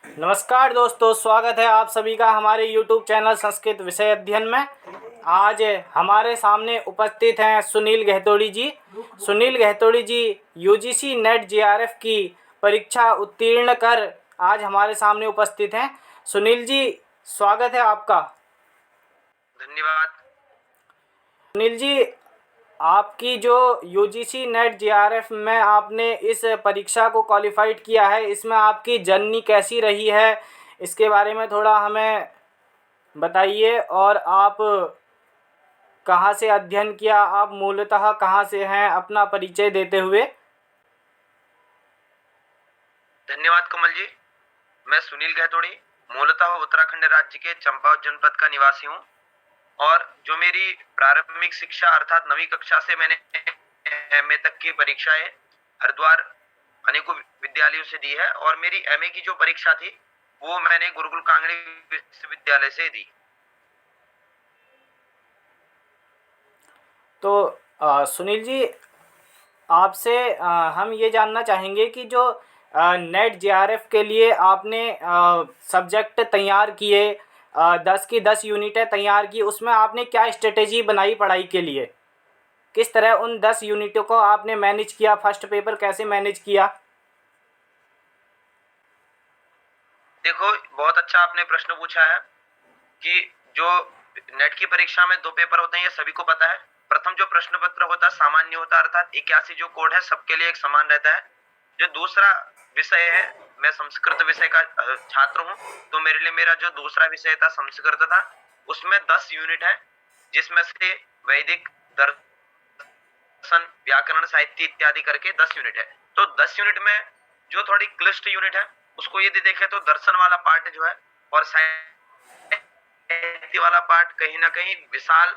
नमस्कार दोस्तों, स्वागत है आप सभी का हमारे YouTube चैनल संस्कृत विषय अध्ययन में। आज हमारे सामने उपस्थित हैं सुनील गहतोड़ी जी। सुनील गहतोड़ी जी यूजीसी नेट जेआरएफ की परीक्षा उत्तीर्ण कर आज हमारे सामने उपस्थित हैं। सुनील जी, स्वागत है आपका। धन्यवाद। सुनील जी, आपकी जो यूजीसी नेट जेआरएफ में आपने इस परीक्षा को क्वालिफाइड किया है, इसमें आपकी जर्नी कैसी रही है, इसके बारे में थोड़ा हमें बताइए। और आप कहाँ से अध्ययन किया, आप मूलतः कहाँ से हैं, अपना परिचय देते हुए। धन्यवाद कमल जी। मैं सुनील गहतोड़ी मूलतः उत्तराखंड राज्य के चंपावत जनपद का निवासी हूँ और जो मेरी प्रारंभिक शिक्षा अर्थात 9वीं कक्षा से मैंने एमए तक की परीक्षाएं हरिद्वार अनेकों विद्यालयों से दी है और मेरी एमए की जो परीक्षा थी वो मैंने गुरुकुल कांगड़ी विश्वविद्यालय से दी। तो सुनील जी, आपसे हम ये जानना चाहेंगे कि जो नेट जेआरएफ के लिए आपने सब्जेक्ट तैयार किए, 10 की 10 यूनिटें तैयार की, उसमें आपने क्या स्ट्रेटेजी बनाई पढ़ाई के लिए, किस तरह उन 10 यूनिटों को आपने मैनेज किया, फर्स्ट पेपर कैसे मैनेज किया। देखो, बहुत अच्छा आपने प्रश्न पूछा है कि जो नेट की परीक्षा में 2 पेपर होते हैं ये सभी को पता है। प्रथम जो प्रश्न पत्र होता है सामान्य होता है अर्थात 81 जो कोड है सबके लिए एक समान रहता है। जो दूसरा विषय है, मैं संस्कृत विषय का छात्र हूँ, तो मेरे लिए मेरा जो दूसरा विषय था संस्कृत था, उसमें 10 यूनिट है जिसमें से वैदिक दर्शन व्याकरण साहित्य इत्यादि करके 10 यूनिट है। तो 10 यूनिट में जो थोड़ी क्लिष्ट यूनिट है उसको यदि देखें तो दर्शन वाला पार्ट जो है और साहित्य वाला पार्ट कहीं ना कहीं विशाल,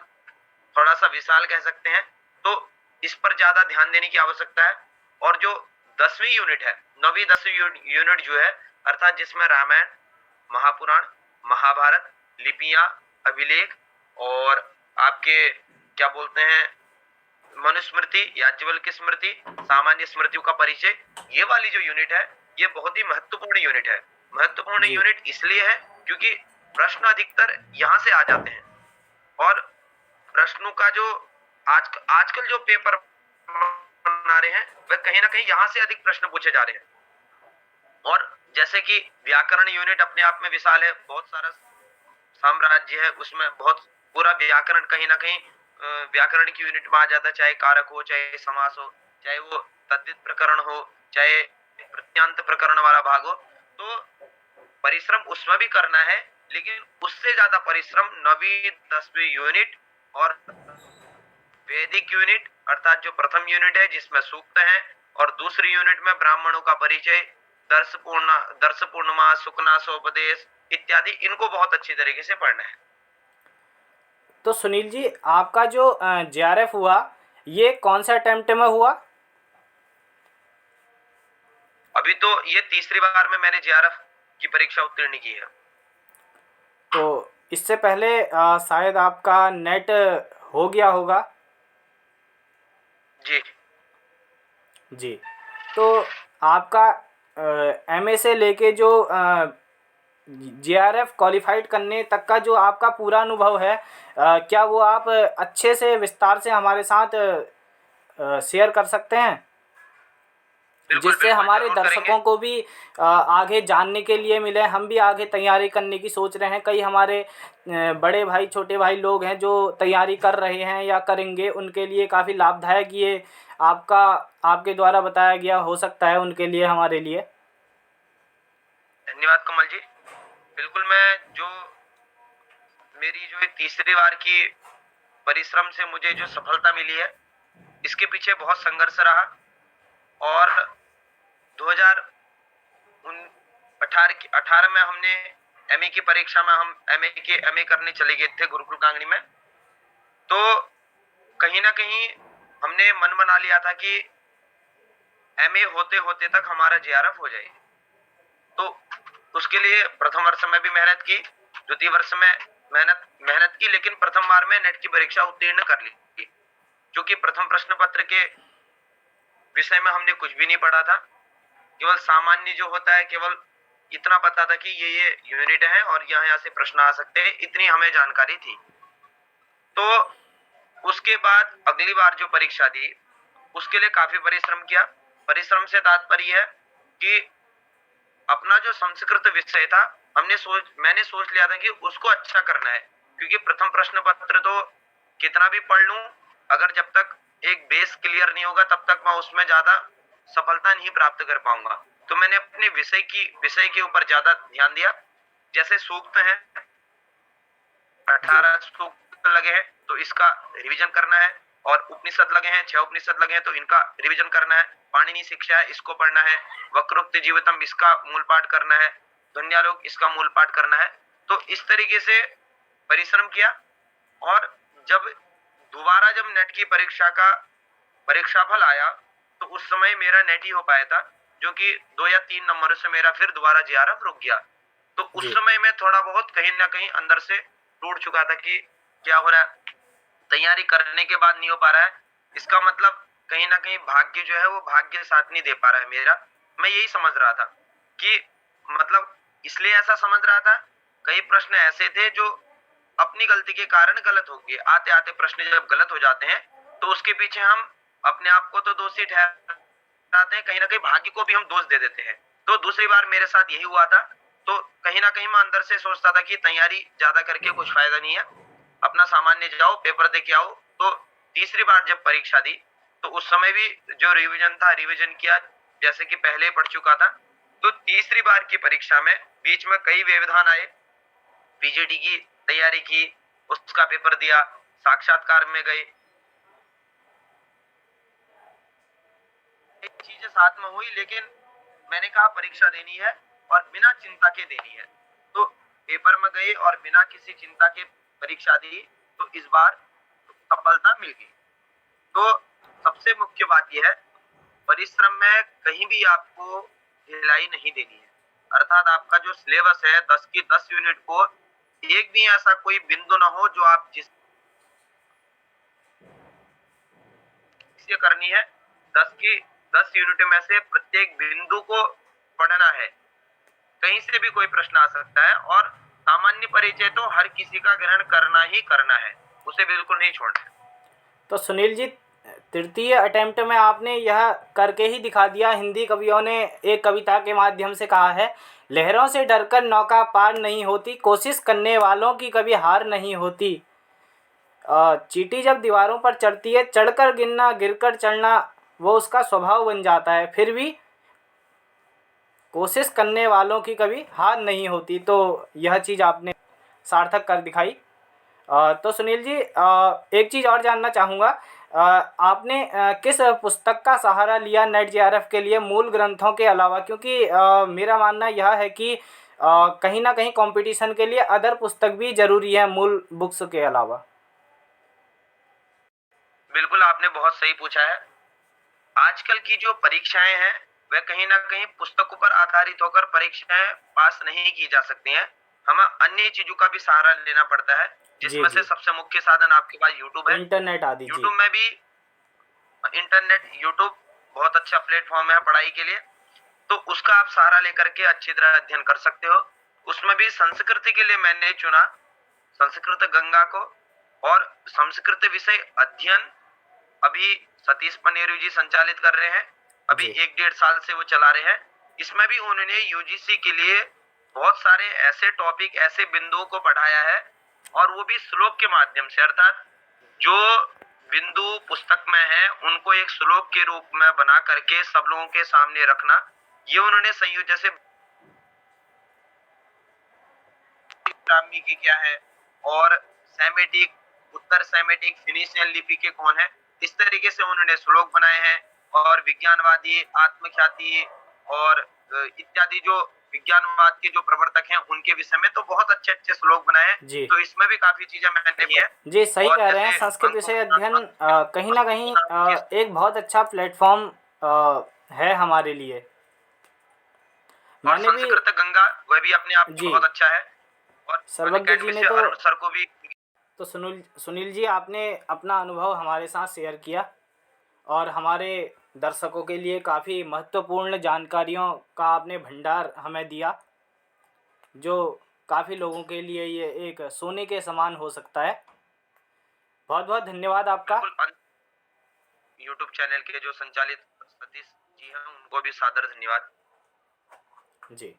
थोड़ा सा विशाल कह सकते हैं, तो इस पर ज्यादा ध्यान देने की आवश्यकता है। और जो 10वीं यूनिट है, 9वीं 10वीं यूनिट जो है अर्थात जिसमें रामायण महापुराण महाभारत लिपियां अभिलेख और आपके क्या बोलते हैं मनुस्मृति याज्ञवल्क्य की स्मृति सामान्य स्मृतियों का परिचय, ये वाली जो यूनिट है ये बहुत ही महत्वपूर्ण यूनिट है। महत्वपूर्ण जी। यूनिट इसलिए है क्योंकि प्रश्न अधिकतर यहाँ से आ जाते हैं और प्रश्नों का जो आजकल जो पेपर बना रहे हैं वह कहीं ना कहीं यहाँ से अधिक प्रश्न पूछे जा रहे हैं। और जैसे कि व्याकरण यूनिट अपने आप में विशाल है, बहुत सारा साम्राज्य है उसमें, बहुत पूरा व्याकरण कहीं ना कहीं व्याकरण की यूनिट में आ जाता है, चाहे कारक हो चाहे समास हो चाहे वो तद्धित प्रकरण हो चाहे प्रत्यांत प्रकरण वाला भाग हो। तो परिश्रम उसमें भी करना है लेकिन उससे ज्यादा परिश्रम 9वीं 10वीं यूनिट और वैदिक यूनिट अर्थात जो प्रथम यूनिट है जिसमें सूक्त है और दूसरी यूनिट में ब्राह्मणों का परिचय दर्श पूर्णिमा सुकनासोपदेश इत्यादि, इनको बहुत अच्छी तरीके से पढ़ना है। तो सुनील जी, आपका जो जेआरएफ हुआ, ये कौन सा अटेम्प्ट में हुआ। अभी तो ये तीसरी बार में मैंने जेआरएफ की परीक्षा उत्तीर्ण की है। तो इससे पहले शायद आपका नेट हो गया होगा। जी जी। तो आपका एमए से लेके जो जेआरएफ क्वालिफाइड करने तक का जो आपका पूरा अनुभव है, क्या वो आप अच्छे से विस्तार से हमारे साथ शेयर कर सकते हैं, बिल्कुल जिससे बिल्कुल हमारे जरूर करेंगे। दर्शकों को भी आगे जानने के लिए मिले। हम भी आगे तैयारी करने की सोच रहे हैं, कई हमारे बड़े भाई छोटे भाई लोग हैं जो तैयारी कर रहे हैं या करेंगे, उनके लिए काफ़ी लाभदायक ये आपका आपके द्वारा बताया गया हो सकता है उनके लिए, हमारे लिए। धन्यवाद कमल जी। बिल्कुल, मैं जो मेरी जो तीसरी बार की परिश्रम से मुझे जो सफलता मिली है इसके पीछे बहुत संघर्ष रहा और 2018 में हमने एमए की परीक्षा में हम एमए करने चले गए थे गुरुकुल कांगड़ी में। तो कहीं ना कहीं हमने मन बना लिया था कि एमए होते होते तक हमारा जेआरएफ हो जाए। तो उसके लिए प्रथम वर्ष में भी मेहनत की, द्वितीय वर्ष में मेहनत की, लेकिन प्रथम बार में नेट की परीक्षा उत्तीर्ण कर ली क्योंकि प्रथम प्रश्न पत्र के विषय में हमने कुछ भी नहीं पढ़ा था। केवल सामान्य जो होता है केवल इतना पता था कि ये यूनिट है और यहाँ से प्रश्न आ सकते हैं, इतनी हमें जानकारी थी। तो उसके बाद अगली बार जो परीक्षा दी उसके लिए काफी परिश्रम किया। परिश्रम से तात्पर्य है कि अपना जो संस्कृत विषय था मैंने सोच लिया था कि उसको अच्छा करना है, क्योंकि प्रथम प्रश्न पत्र तो कितना भी पढ़ लूं, अगर जब तक एक बेस क्लियर नहीं होगा तब तक मैं उसमें ज्यादा सफलता नहीं प्राप्त कर पाऊंगा। तो मैंने अपने विषय के ऊपर ज्यादा ध्यान दिया। जैसे सूक्त है, जी 18 सूक्त लगे हैं तो इसका रिवीजन करना है, और उपनिषद लगे हैं, 6 उपनिषद लगे हैं तो इनका रिवीजन करना है। पाणिनि शिक्षा है, इसको पढ़ना है। वक्रोक्ति जीवितम, इसका मूल पाठ करना है। ध्वन्यालोक, इसका मूल पाठ करना है। तो इस तरीके से परिश्रम किया। और जब दोबारा जब नेट की परीक्षाफल आया तो उस समय मेरा नेट ही हो पाया था, जो कि 2 या 3 नंबरों से मेरा फिर दोबारा जीआरएफ रुक गया। तो उस जी समय मैं थोड़ा बहुत कहीं ना कहीं अंदर से टूट चुका था कि क्या हो रहा है, तैयारी करने के बाद नहीं हो पा रहा है। इसका मतलब कहीं ना कहीं भाग्य जो है वो भाग्य साथ नहीं दे पा रहा है मेरा। मैं यही समझ रहा था कि मतलब इसलिए ऐसा समझ रहा था। कई प्रश्न ऐसे थे जो अपनी गलती के कारण गलत हो गए। आते आते प्रश्न जब गलत हो जाते हैं तो उसके पीछे हम अपने आप को तो दोषी ठहराते हैं, कहीं ना कहीं भाग्य को भी हम दोष दे देते हैं। तो दूसरी बार मेरे साथ यही हुआ था। तो कहीं ना कहीं मैं अंदर से सोचता था कि तैयारी ज्यादा करके कुछ फायदा नहीं है, अपना सामान्य जाओ, पेपर दे के आओ। तो तीसरी बार जब परीक्षा दी तो उस समय भी जो रिवीजन था, रिवीजन किया जैसे कि पहले पढ़ चुका था। तो तीसरी बार की परीक्षा में बीच में कई व्यवधान आए। पीजीटी की तैयारी की, उसका पेपर दिया, साक्षात्कार में गए, एक चीजें साथ में हुई। लेकिन मैंने कहा परीक्षा देनी है और बिना चिंता के देनी है। तो पेपर में गए और बिना किसी चिंता के परीक्षा दी। तो इस बार सफलता मिल गई। तो सबसे मुख्य बात यह है, परिश्रम में कहीं भी आपको ढिलाई नहीं देनी है। अर्थात आपका जो सिलेबस है 10 की 10 यूनिट को एक भी ऐसा कोई बिंदु ना हो जो आप जिससे करनी है। 10 की 10 यूनिट में से प्रत्येक बिंदु को पढ़ना है। कहीं से भी कोई प्रश्न आ सकता है और सामान्य परिचय तो हर किसी का ग्रहण करना ही करना है, उसे बिल्कुल नहीं छोड़ना है। तो सुनील जी, तृतीय अटेम्प्ट में आपने यह करके ही दिखा दिया। हिंदी कवियों ने एक कविता के माध्यम से कहा है, लहरों से डरकर नौका पार नहीं होती, कोशिश करने वालों की कभी हार नहीं होती। चींटी जब दीवारों पर चढ़ती है, चढ़कर गिरना गिरकर चढ़ना वो उसका स्वभाव बन जाता है, फिर भी कोशिश करने वालों की कभी हार नहीं होती। तो यह चीज़ आपने सार्थक कर दिखाई। तो सुनील जी, एक चीज़ और जानना चाहूँगा, आपने किस पुस्तक का सहारा लिया नेट जेआरएफ के लिए मूल ग्रंथों के अलावा? क्योंकि मेरा मानना यह है कि कहीं ना कहीं कंपटीशन के लिए अदर पुस्तक भी ज़रूरी है मूल बुक्स के अलावा। बिल्कुल, आपने बहुत सही पूछा है। आजकल की जो परीक्षाएं हैं वह कहीं ना कहीं पुस्तकों पर आधारित होकर परीक्षाएं पास नहीं की जा सकती हैं। हमें अन्य चीजों का भी सहारा लेना पड़ता है, जी जिसमें से जी, सबसे मुख्य साधन आपके पास यूट्यूब है। इंटरनेट आदि जी। यूट्यूब में भी यूट्यूब बहुत अच्छा प्लेटफॉर्म है पढ़ाई के लिए। तो उसका आप सहारा लेकर के अच्छी तरह अध्ययन कर सकते हो। उसमें भी संस्कृत के लिए मैंने चुना संस्कृत गंगा को। और संस्कृत विषय अध्ययन अभी सतीश पनेरू जी संचालित कर रहे हैं। अभी जी 1 डेढ़ साल से वो चला रहे हैं। इसमें भी उन्होंने यूजीसी के लिए बहुत सारे ऐसे टॉपिक, ऐसे बिंदुओं को पढ़ाया है, और वो भी श्लोक के माध्यम से। अर्थात जो बिंदु पुस्तक में है उनको एक श्लोक के रूप में बना करके सब लोगों के सामने रखना, ये उन्होंने संयोजन। जैसे ब्राह्मी की क्या है, और सेमेटिक, उत्तर सेमेटिक, फिनिशियन लिपि के कौन है, इस तरीके से उन्होंने श्लोक बनाए हैं। और विज्ञानवादी, आत्मख्याति और इत्यादि जो विज्ञानवाद के जो प्रवर्तक हैं उनके विषय में तो बहुत अच्छे अच्छे श्लोक बनाए हैं। जी तो इसमें भी काफी चीजें मैंने की है। जी, सही और कह रहे हैं। जैसे संस्कृत विषय अध्ययन कहीं ना कहीं एक बहुत अच्छा प्लेटफॉर्म है हमारे लिए। और मैंने भी संस्कृत गंगा वह भी अपने आप में जी, बहुत अच्छा है। और सर्वज्ञ जी अकेडमी ने से तो अरुण सर को भी। तो सुनील जी, आपने अपना अनुभव हमारे साथ शेयर किया और हमारे दर्शकों के लिए काफ़ी महत्वपूर्ण जानकारियों का आपने भंडार हमें दिया। जो काफ़ी लोगों के लिए ये एक सोने के समान हो सकता है। बहुत बहुत धन्यवाद आपका। बिल्कुल। यूट्यूब चैनल के जो संचालित सतीश जी हैं उनको भी सादर धन्यवाद। जी।